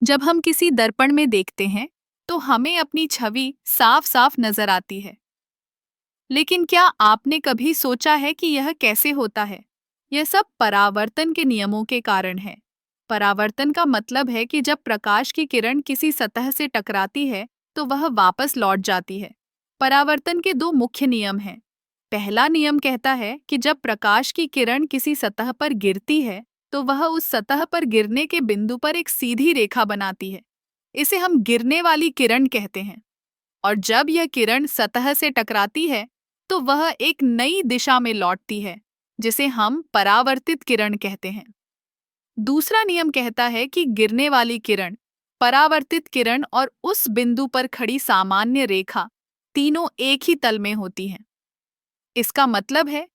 जब हम किसी दर्पण में देखते हैं तो हमें अपनी छवि साफ साफ नजर आती है। लेकिन क्या आपने कभी सोचा है कि यह कैसे होता है? यह सब परावर्तन के नियमों के कारण है। परावर्तन का मतलब है कि जब प्रकाश की किरण किसी सतह से टकराती है तो वह वापस लौट जाती है। परावर्तन के दो मुख्य नियम हैं। पहला नियम कहता है कि जब प्रकाश की किरण किसी सतह पर गिरती है तो वह उस सतह पर गिरने के बिंदु पर एक सीधी रेखा बनाती है। इसे हम गिरने वाली किरण कहते हैं। और जब यह किरण सतह से टकराती है तो वह एक नई दिशा में लौटती है, जिसे हम परावर्तित किरण कहते हैं। दूसरा नियम कहता है कि गिरने वाली किरण, परावर्तित किरण और उस बिंदु पर खड़ी सामान्य रेखा तीनों एक ही तल में होती हैं। इसका मतलब है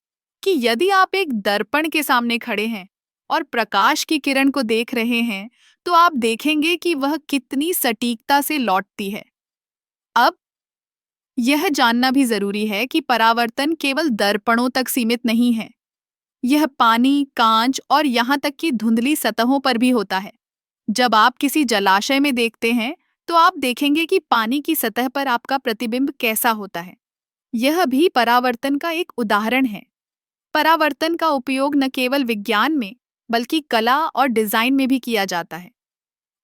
कि यदि आप एक दर्पण के सामने खड़े हैं और प्रकाश की किरण को देख रहे हैं, तो आप देखेंगे कि वह कितनी सटीकता से लौटती है। अब यह जानना भी जरूरी है कि परावर्तन केवल दर्पणों तक सीमित नहीं है। यह पानी, कांच और यहाँ तक कि धुंधली सतहों पर भी होता है। जब आप किसी जलाशय में देखते हैं, तो आप देखेंगे कि पानी की सतह पर आपका प्रतिबिंब कैसा होता है। यह भी परावर्तन का एक उदाहरण है। परावर्तन का उपयोग न केवल विज्ञान में, बल्कि कला और डिजाइन में भी किया जाता है।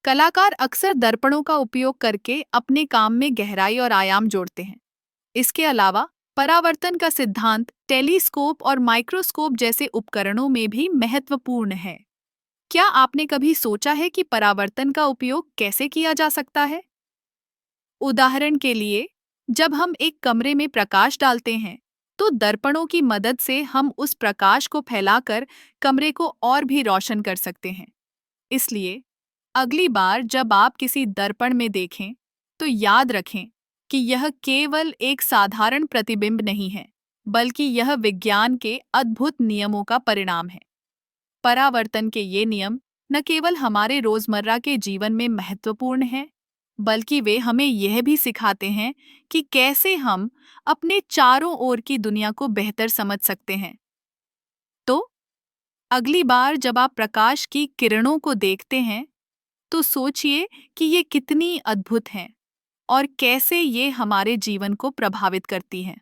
कलाकार अक्सर दर्पणों का उपयोग करके अपने काम में गहराई और आयाम जोड़ते हैं। इसके अलावा परावर्तन का सिद्धांत टेलीस्कोप और माइक्रोस्कोप जैसे उपकरणों में भी महत्वपूर्ण है। क्या आपने कभी सोचा है कि परावर्तन का उपयोग कैसे किया जा सकता है? उदाहरण के लिए, जब हम एक कमरे में प्रकाश डालते हैं, तो दर्पणों की मदद से हम उस प्रकाश को फैलाकर कमरे को और भी रोशन कर सकते हैं। इसलिए अगली बार जब आप किसी दर्पण में देखें, तो याद रखें कि यह केवल एक साधारण प्रतिबिंब नहीं है, बल्कि यह विज्ञान के अद्भुत नियमों का परिणाम है। परावर्तन के ये नियम न केवल हमारे रोजमर्रा के जीवन में महत्वपूर्ण हैं, बल्कि वे हमें यह भी सिखाते हैं कि कैसे हम अपने चारों ओर की दुनिया को बेहतर समझ सकते हैं। तो अगली बार जब आप प्रकाश की किरणों को देखते हैं, तो सोचिए कि ये कितनी अद्भुत हैं और कैसे ये हमारे जीवन को प्रभावित करती हैं।